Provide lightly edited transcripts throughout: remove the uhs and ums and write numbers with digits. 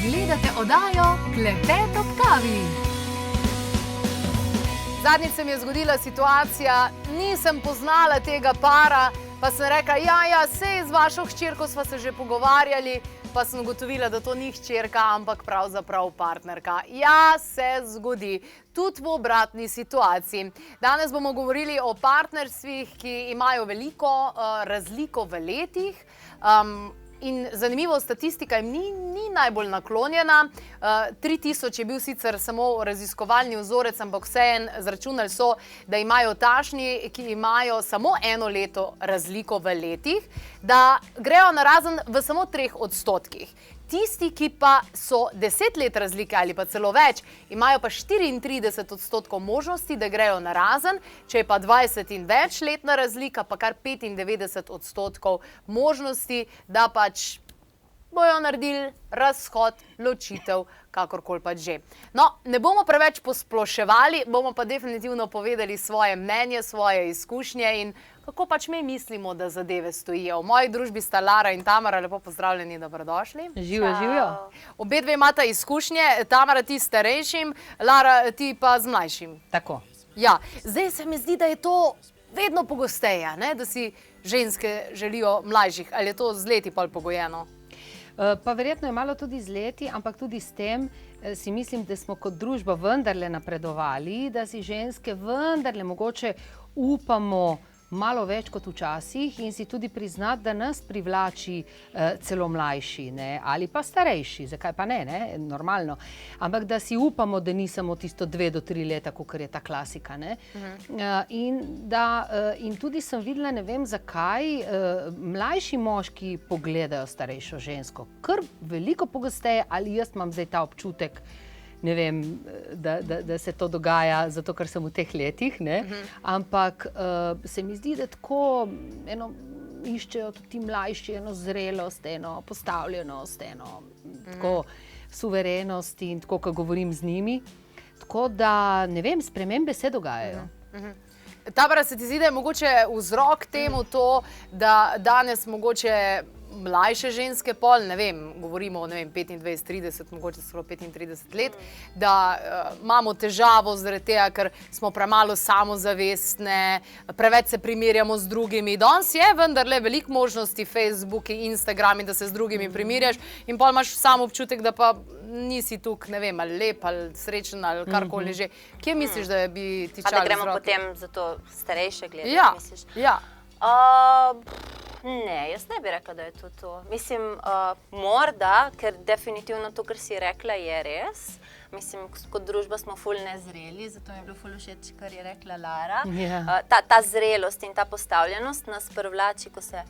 Gledate oddajo Klepet ob kavi. Zadnjič se mi je zgodila situacija, nisem poznala tega para, pa sem rekla, sej z vašo hčerko sva se že pogovarjali, pa sem ugotovila, da to ni hčerka, ampak pravzaprav partnerka. Ja, se zgodi. Tudi v obratni situaciji. Danes bomo govorili o partnerstvih, ki imajo veliko razliko v letih. In zanimivo, statistika jim ni najbolj naklonjena. 3000 je bil sicer samo raziskovalni vzorec, ampak vseeno zračunali so, da imajo takšni, ki imajo samo 1 leto razliko v letih, da grejo narazen v samo 3%. Tisti, ki pa so 10 let razlike ali pa celo več, imajo pa 34% možnosti, da grejo narazen, če je pa 20 in več letna razlika, pa kar 95% možnosti, da pač bojo naredili razhod, ločitev, kakorkoli pač že. No, ne bomo preveč posploševali, bomo pa definitivno povedali svoje mnenje, svoje izkušnje in kako pač mi mislimo, da zadeve stojijo. V moji družbi sta Lara in Tamara, lepo pozdravljeni, dobrodošli. Živijo. Obe dve imata izkušnje, Tamara ti s starejšim, Lara ti pa z mlajšim. Tako. Ja, zdaj se mi zdi, da je to vedno pogosteje, ne? Da si ženske želijo mlajših, ali je to z leti pol pogojeno? Pa verjetno je malo tudi z leti, ampak tudi s tem si mislim, da smo kot družba vendarle napredovali, da si ženske vendarle mogoče upamo malo več kot včasih in si tudi priznati, da nas privlači celo mlajši, ne? Ali pa starejši, zakaj pa ne, normalno. Ampak da si upamo, da ni samo tisto 2 do 3 leta, kakor je ta klasika. Ne? In tudi sem videla, ne vem zakaj, mlajši moški pogledajo starejšo žensko. Kar veliko pogosteje, ali jaz imam zdaj ta občutek, ne vem, da se to dogaja, zato ker sem v teh letih, ne? Ampak se mi zdi, da tako iščejo tudi ti mlajši eno zrelost, eno postavljenost, eno tako suverenost in tako, ko govorim z njimi. Tako da, ne vem, spremembe se dogajajo. Tamara, se ti zdi, da je mogoče vzrok temu to, da danes mogoče mlajše ženske pol, ne vem, govorimo o 25-30, mogoče celo 35 let, da imamo težavo zaradi tega, ker smo premalo samozavestne, preveč se primerjamo z drugimi. Danes je vendarle veliko možnosti, Facebook, Instagram, da se z drugimi primerjaš in pol imaš sam občutek, da pa nisi tukaj, ne vem, ali lep, ali srečen, ali karkoli že. Kje misliš, da bi ti čali vzroki? Pa da gremo potem za to starejše gledati, misliš? Ja. Ne, jaz ne bi rekla, da je to. Mislim, morda, ker definitivno to, kar si rekla, je res. Mislim, kot družba smo ful nezreli, zato je bilo ful všeč, kar je rekla Lara. Ta zrelost in ta postavljenost nas privlači, ko se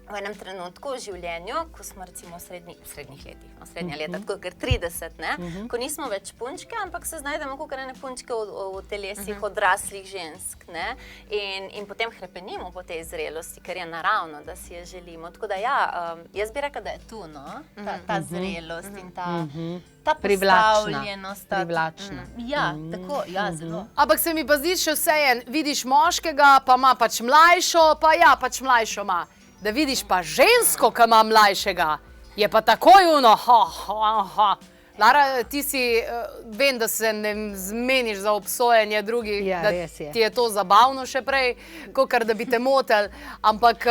v enem trenutku v življenju, ko smo recimo v srednjih letih, srednja leta, tako ker 30, ne? Ko nismo več punčke, ampak se znajdemo kot ene punčke v telesih odraslih žensk, ne? In potem hrepenimo po tej zrelosti, ker je naravno, da si je želimo. Tako da jaz bi rekla, da je tu, no? Ta zrelost in ta postavljenost. Privlačna. Ja, tako, zelo. Ampak se mi pa zdi še vseeno, vidiš moškega, pa ima pač mlajšo, pa pač mlajšo ima. Da vidiš pa žensko, ki ima mlajšega, je pa takoj Lara, ti si, vem, da se ne zmeniš za obsojenje drugih, da ti je to zabavno še prej, kakor da bi te motili, ampak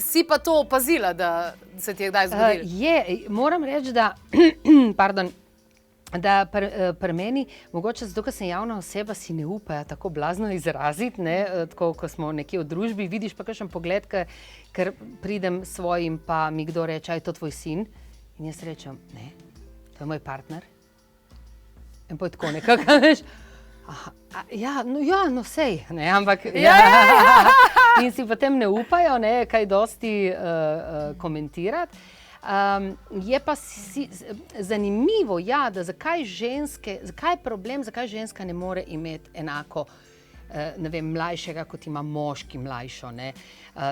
si pa to opazila, da se ti je kdaj zgodilo? Moram reči, da, da pri meni, mogoče zato, ker sem javna oseba, si ne upajo tako blazno izraziti, ne, tako, ko smo nekje v družbi, vidiš pa kakšen pogled, ker pridem svojim, pa mi kdo reče, je to tvoj sin? In jaz rečem, ne, to je moj partner. In pa tako nekako, veš, no sej, ne, ampak, in si potem ne upajo, ne, kaj dosti komentirati. Je pa zanimivo, da zakaj je problem, zakaj ženska ne more imeti enako, ne vem, mlajšega, kot ima moški mlajšo, ne.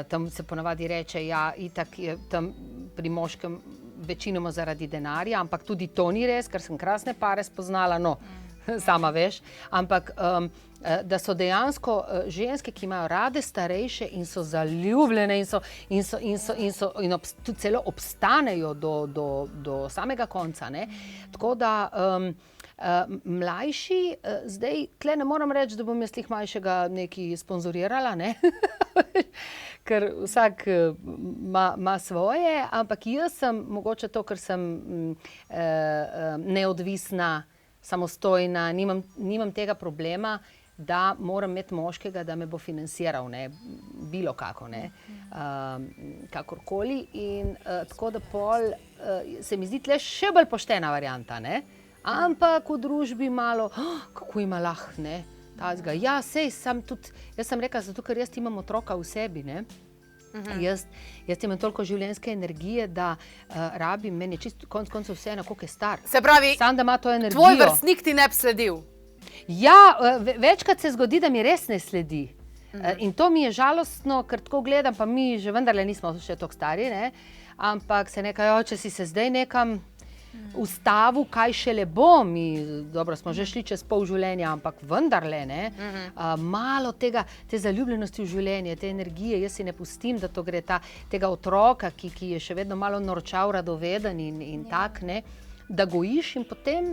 Tam se ponavadi reče, itak je tam pri moškem večinoma zaradi denarja, ampak tudi to ni res, ker sem krasne pare spoznala, no, sama veš, ampak da so dejansko ženske, ki imajo rade starejše in so zaljubljene in celo obstanejo do samega konca. Ne? Tako da mlajši, zdaj tle ne moram reči, da bom jaz tih mlajšega nekaj sponzorirala, ne? Ker vsak ima svoje, ampak jaz sem mogoče to, ker sem neodvisna, samostojna, nimam tega problema, da moram imeti moškega, da me bo financiral, ne, bilo kako, ne, kakorkoli. In tako da pol se mi zdi tle še bolj poštena varianta, ne, ampak v družbi malo, kako ima lahko, ne, tazga. Ja, sej sam tudi, jaz sem rekla, zato ker jaz imam otroka v sebi, ne, jaz imam toliko življenjske energije, da rabim, meni je čisto konc koncev vseeno, koliko je star. Se pravi, sam, da ima to energijo. Tvoj vrstnik ti ne bi sledil. Ja, večkrat se zgodi, da mi res ne sledi. In to mi je žalostno, ker tako gledam, pa mi že vendarle nismo še toliko stari, ne? Ampak se nekaj, če si se zdaj nekam ustavil, kaj šele bo mi, dobro, smo že šli čez pol življenja, ampak vendarle, ne? Malo te zaljubljenosti v življenje, te energije, jaz si ne pustim, da to gre tega otroka, ki je še vedno malo norčav, radoveden in tak, ne? Da gojiš in potem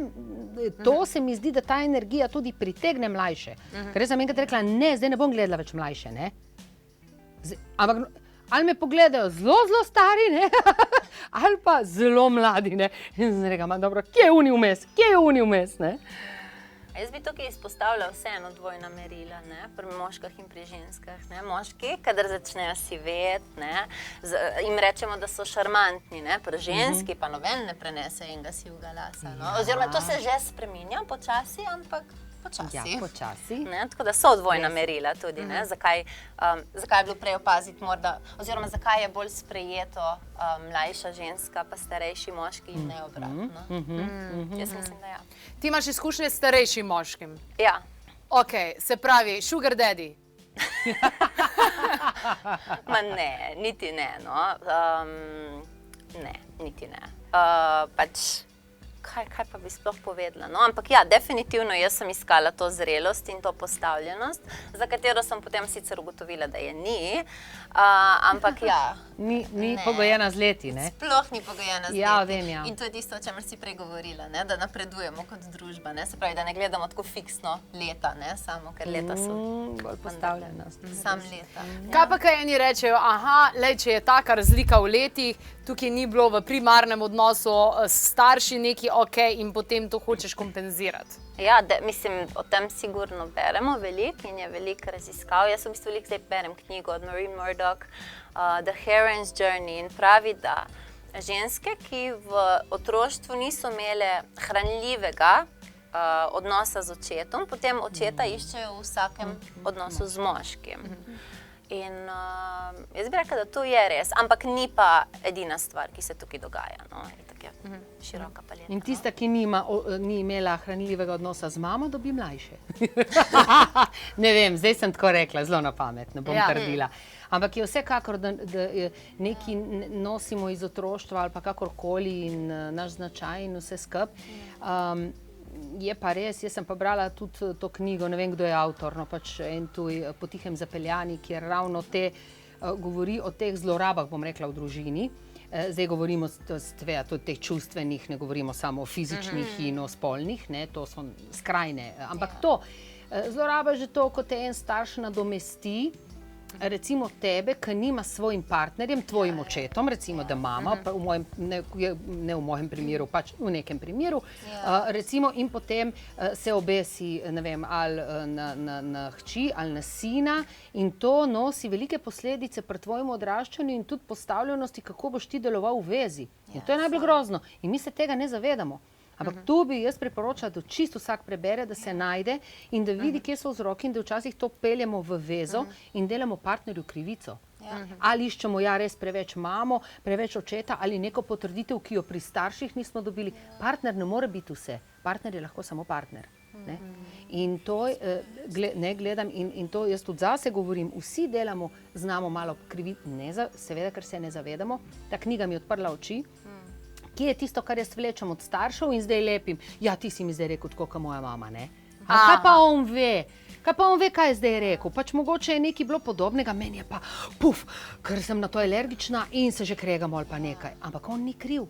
to se mi zdi, da ta energija tudi pritegne mlajše. Ker jaz sem enkrat rekla, ne, zdaj ne bom gledala več mlajše, ne. Ampak ali me pogledajo zelo, zelo stari, ne, ali pa zelo mladi, ne. In sem rekla, dobro, kje je uni vmes, ne. Jaz bi tukaj izpostavila vseeno dvojna merila, ne, pri moških in pri ženskah. Ne. Moški, kadar začnejo siveti, ne, jim rečemo, da so šarmantni, ne, pri ženski pa noben ne prenese enega sivega lasa. No. Oziroma, to se že spreminja počasi, ampak počasi. Ja, počasi. Ne, tako da so dvojna merila tudi, ne, zakaj je bilo prej opaziti morda, oziroma zakaj je bolj sprejeto mlajša ženska pa starejši moški in ne obratno. Jaz mislim, da ja. Ti imaš izkušnje s starejšim moškim? Ja. Ok, se pravi, sugar daddy. Ma ne, niti ne, no. Ne, niti ne. Pač, kaj pa bi sploh povedala, no, ampak ja, definitivno jaz sem iskala to zrelost in to postavljenost, za katero sem potem sicer ugotovila, da je ni, ampak ja. Ni pogojena z leti, ne? Sploh ni pogojena z leti. Ja, vem, ja. In to je tisto, o čemer si prej govorila, ne, da napredujemo kot družba, ne, se pravi, da ne gledamo tako fiksno leta, ne, samo ker leta so bolj postavljenost. Sam leta. Kaj pa kaj eni rečejo, aha, lej, če je taka razlika v letih, tukaj ni bilo v primarnem odnosu s starši neki ok in potem to hočeš kompenzirati. Ja, mislim, o tem sigurno beremo veliko in je veliko raziskav. Jaz v bistvu veliko zdaj berem knjigo od Maureen Murdoch, The Heroine's Journey, in pravi, da ženske, ki v otroštvu niso imele hranljivega odnosa z očetom, potem očeta iščejo v vsakem odnosu z moškim. In jaz bi rekla, da to je res, ampak ni pa edina stvar, ki se tukaj dogaja. No? Je tako široka paleta. In tista, ki ni imela hranljivega odnosa z mamo, dobi mlajše. Ne vem, zdaj sem tako rekla, zelo na pamet, ne bom trdila. Ampak je vsekakor, da nekaj nosimo iz otroštva ali pa kakorkoli in naš značaj in vse skupaj. Je pa res, jaz sem pa brala tudi to knjigo, ne vem, kdo je avtor, no pač en tuj Potihem zapeljani, kjer ravno govori o teh zlorabah, bom rekla, v družini. Zdaj govorimo tudi teh čustvenih, ne govorimo samo o fizičnih in o spolnih, ne, to so skrajne. Ampak to, zloraba že to, ko te en starš nadomesti, recimo tebe, ki nima s svojim partnerjem, tvojim očetom, recimo da mama, ne v mojem primeru, pač v nekem primeru, recimo in potem se obesi, ne vem, ali na hči ali na sina in to nosi velike posledice pri tvojem odraščanju in tudi postavljenosti, kako boš ti deloval v vezi. In to je najbolj grozno. In mi se tega ne zavedamo. Ampak tu bi jaz priporočala, da čisto vsak prebere, da se najde in da vidi, kje so vzroki in da včasih to peljemo v vezo in delamo partnerju krivico. Ali iščemo, ja, res preveč mamo, preveč očeta ali neko potrditev, ki jo pri starših nismo dobili. Partner ne more biti vse. Partner je lahko samo partner. Ne? In to ne gledam in to jaz tudi zase govorim. Vsi delamo, znamo malo kriviti, seveda, ker se ne zavedamo. Ta knjiga mi je odprla oči. kje je tisto, kar jaz vlečem od staršev in zdaj lepim. Ja, ti si mi zdaj rekel tako, kot moja mama, ne? Kaj pa on ve? Kaj je zdaj rekel? Pač mogoče je nekaj bilo podobnega, meni je pa puf, ker sem na to alergična in se že kregam ali pa nekaj. Ampak on ni kriv.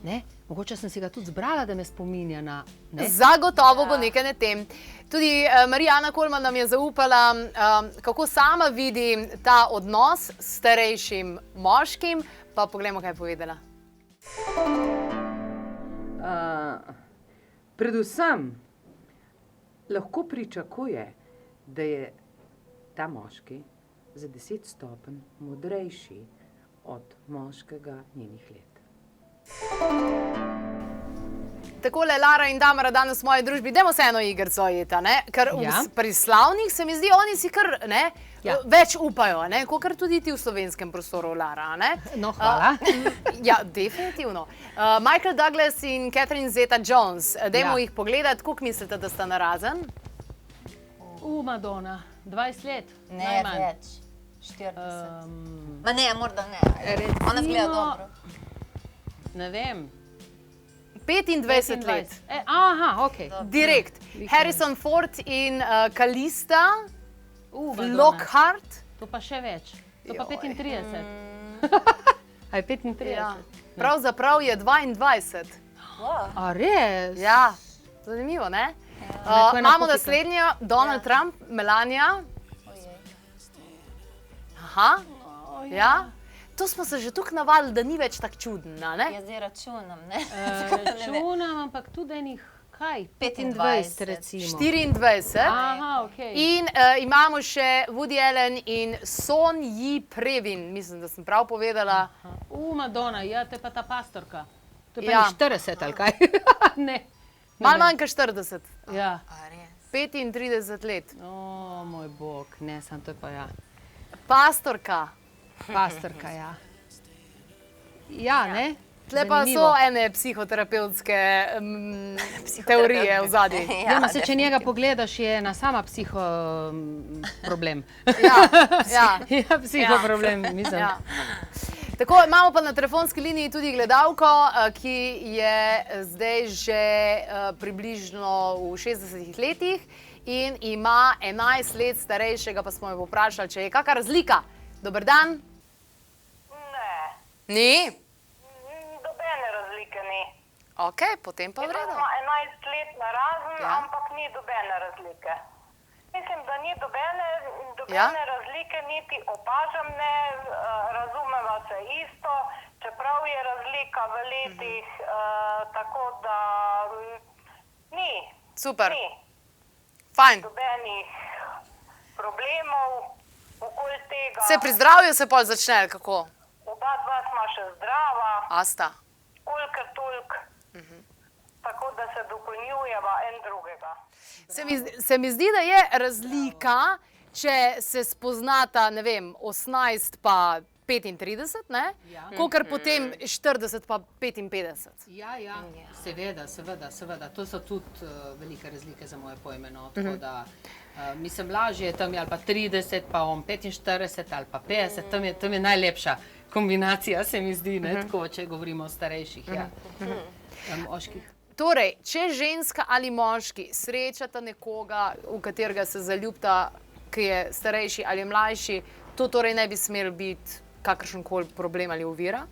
Ne? Mogoče sem si ga tudi zbrala, da me spominja na... Ne? Zagotovo bo nekaj na tem. Tudi Marijana Kolman nam je zaupala, kako sama vidi ta odnos s starejšim moškim. Pa poglejmo, kaj je povedala. Predvsem lahko pričakuje, da je ta moški za 10 stopenj modrejši od moškega njenih let. Takole Lara in Tamara danes v moji družbi, dajmo se eno igrico jeta, ne? Ker pri slavnih se mi zdi, oni si kar več upajo, ne? Kakor tudi ti v slovenskem prostoru, Lara, ne? No, hvala. Ja, definitivno. Michael Douglas in Catherine Zeta-Jones, dajmo jih pogledati, koliko mislite, da sta narazen? Madonna, 20 let. Ne, več. 40. Ma ne, morda ne. Ona zgleda dobro. Ne vem. 25 let. Aha, ok. Direkt. Harrison Ford in Kalista, Lockhart. To pa še več. To pa 35. A je 35? Ja. Pravzaprav je 22. A res? Ja, zanimivo, ne? Imamo naslednjo, Donald Trump, Melania. Aha, ja. To smo se že tukaj navadili, da ni več tako čuden, ne? Jaz zdaj računam, ne? Računam, ampak tudi enih, kaj? 25 recimo. 24. Aha, ok. In imamo še Woody Allen in Son Yi Previn, mislim, da sem prav povedala. Madonna, ja, to je pa ta pastorka. To je pa 40 ali kaj? Ne. Malo manj kot 40. Ja. 35 let. O, moj bog, ne, sam to je pa ja. Pastorka. Pastorka, ja. Ja, ne? Tle pa so ene psihoterapevtske teorije v zadnji. Ja, se če njega pogledaš, je ena sama problem. Ja, psihoproblem, mislim. Tako, imamo pa na telefonski liniji tudi gledalko, ki je zdaj že približno v 60 letih in ima 11 let starejšega, pa smo jo vprašali, če je kakšna razlika. Dober dan. Ne. Ni? Dobene razlike ni. Ok, potem pa v redu. Ima 11 let narazen, ampak ni dobene razlike. Mislim, da ni dobene razlike, niti opažam ne, razumeva se isto, čeprav je razlika v letih, tako da ni. Super. Ni Fajn. dobenih problemov okoli tega. Se pri zdravju se pol začne, ali kako? Oba dva sva še zdrava. Asta. Kolikor toliko, tako da se dopolnjujeva en drugega. Se mi zdi, da je razlika, če se spoznata, ne vem, 18 pa 35, ne? Kakor potem 40 pa 55. Ja, seveda. To so tudi velike razlike za moje pojme, no. Tako da, mislim, lažje je tam ali pa 30, pa 45 ali pa 50, tam je najlepša kombinacija, se mi zdi, ne, tako, če govorimo o starejših, moških. Torej, če ženska ali moški srečata nekoga, v katerega se zaljubita, ki je starejši ali mlajši, to torej ne bi smel biti kakršenkoli problem ali ovira?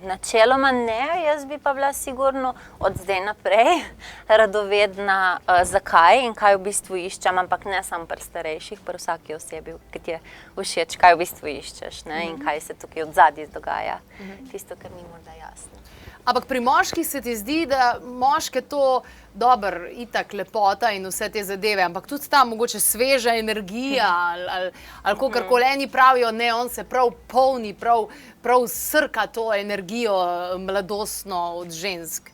Načeloma ne, jaz bi pa bila sigurno od zdaj naprej radovedna, zakaj in kaj v bistvu iščem, ampak ne samo pri starejših, pri vsaki osebi, ki ti je všeč, kaj v bistvu iščeš, ne, in kaj se tukaj od zadaj dogaja. Tisto, kar ni morda jasno. Ampak pri moških se ti zdi, da moške to dobro, itak lepota in vse te zadeve, ampak tudi ta mogoče sveža energija ali kakorkoli. Eni pravijo, ne, on se prav polni, prav srka to energijo mladostno od žensk.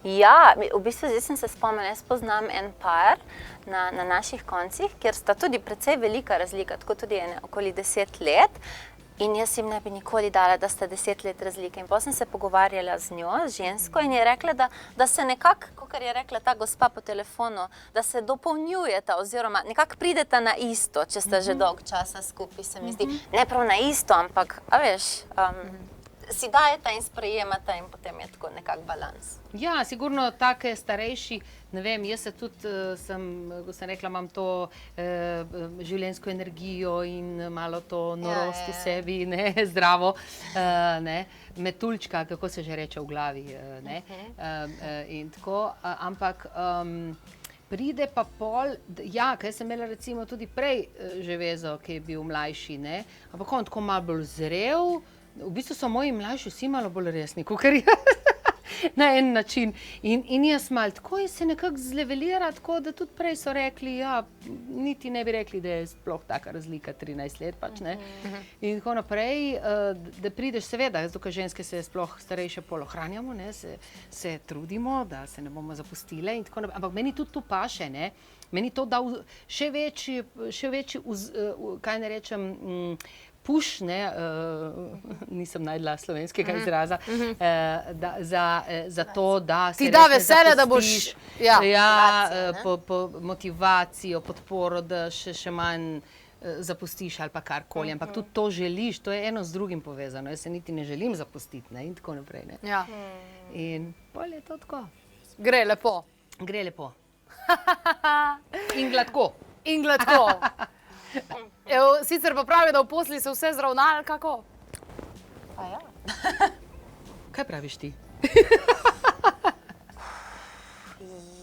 Ja, v bistvu zdaj sem se spomnila, jaz poznam en par na naših koncih, kjer sta tudi precej velika razlika, tako tudi okoli 10 let. In jaz jim ne bi nikoli dala, da sta 10 let razlike. In potem sem se pogovarjala z njo, z žensko, in je rekla, da se nekako, kakor je rekla ta gospa po telefonu, da se dopolnjujeta oziroma nekako prideta na isto, če sta že dolg časa skupaj, se mi zdi. Ne prav na isto, ampak, a veš, si dajeta in sprejemata in potem je tako nekak balans. Ja, sigurno take starejši, ne vem, jaz se tudi kot sem rekla, imam to življenjsko energijo in malo to norost v sebi, ne, zdravo, ne, metuljčka, kako se že reče v glavi, ne, in tako, ampak pride pa pol, ja, kaj sem imela recimo tudi prej že vezo, ki je bil mlajši, ne, ampak on tako malo bolj zrel, v bistvu so moji mlajši vsi malo bolj resni, kakor na en način. In jaz malo tako in se nekako zlevelira, tako da tudi prej so rekli, ja, niti ne bi rekli, da je sploh taka razlika, 13 let pač, ne. In tako naprej, da prideš seveda, zato ker ženske se sploh starejše pol ohranjamo, ne, se trudimo, da se ne bomo zapustile in tako naprej. Ampak meni tudi to paše, ne. Meni to da še večji, kaj ne rečem, push, ne, nisem najdla slovenskega izraza, za to, da se ti da veselje, da boš, motivacijo, podporo, da še manj zapustiš ali pa karkoli, ampak tudi to želiš, to je eno z drugim povezano, jaz se niti ne želim zapustiti, ne, in tako naprej, ne. Ja. In pol je to tako. Gre lepo. Gre lepo. In gladko. In gladko. Evo, sicer pa pravi, da v posli se vse zravna, ali kako? Pa ja. Kaj praviš ti?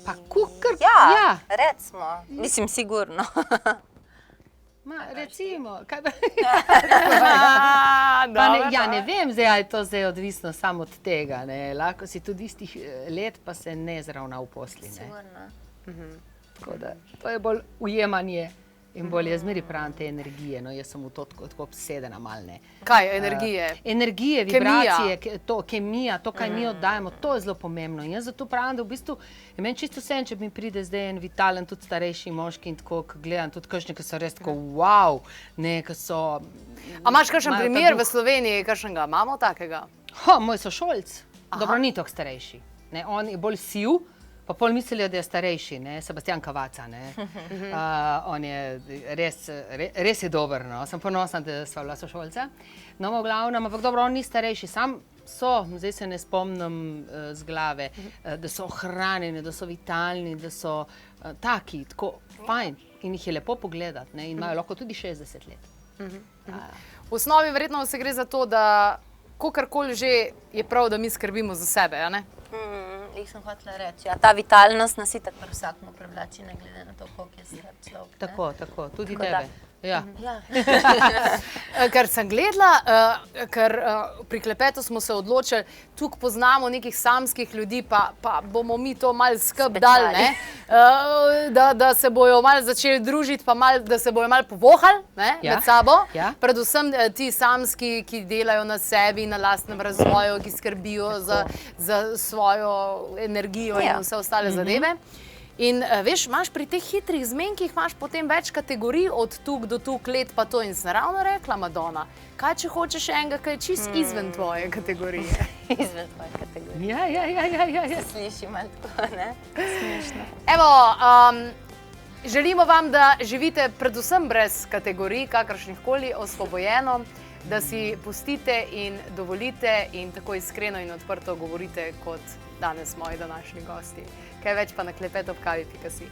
Pa kukar, Ja, recimo, mislim sigurno. Ma, recimo, kaj pa... Dobro, Ja, ne vem, zdaj, ali je to zdaj odvisno samo od tega, ne. Lahko si tudi istih let, pa se ne zravna v posli, ne. Sigurno. Tako da, to je bolj ujemanje in bolj jaz zmeri pravim te energije, no, jaz sem v to tako obsedena mal, ne. Kaj, energije? Energije, vibracije, kemija, to, kaj mi oddajamo, to je zelo pomembno. In jaz zato pravim, da v bistvu je meni čisto vseeno, če mi pride zdaj en vitalen, tudi starejši moški in tako, ko gledam tudi kakšne, ki so res tako wow, ne, ki so... A imaš kakšen primer v Sloveniji, kakšnega imamo takega? Moj sošolc, dobro, ni toliko starejši, ne, on je bolj siv, pa pol mislijo, da je starejši, ne, Sebastian Cavaca, ne. On je res je dober, no, sem ponosna, da sva bila sošolca. No, v glavnem, ampak dobro, on ni starejši, sam so, zdaj se ne spomnim z glave, da so ohranjeni, da so vitalni, da so taki, tako fajn in jih je lepo pogledati, ne, in imajo lahko tudi 60 let. V osnovi verjetno se gre za to, da kakorkoli že je prav, da mi skrbimo za sebe, a ne? Jih sem hotela reči, ja, ta vitalnost nas itak pri vsakmu privlači, ne glede na to, koliko je star človek. Tako, tudi tebe. Ja. Ker sem gledala, ker pri klepetu smo se odločili, tukaj poznamo nekih samskih ljudi, pa bomo mi to malo skrb dali, ne? Da se bojo malo začeli družiti, pa da se bojo malo povohali, ne, med sabo. Predvsem ti samski, ki delajo na sebi, na lastnem razvoju, ki skrbijo za svojo energijo in vse ostale zadeve. In veš, imaš pri teh hitrih zmenkih, imaš potem več kategorij, od tuk do tuk let pa to, in sem ravno rekla, Madonna, kaj če hočeš enega, kaj je čist izven tvoje kategorije? Izven tvoje kategorije. Ja. Sliši malo tako, ne? Smešno. Evo, želimo vam, da živite predvsem brez kategorij, kakršnihkoli, osvobojeno, da si pustite in dovolite in tako iskreno in odprto govorite kot danes moji današnji gosti. Kaj več pa na klepetobkavi.si.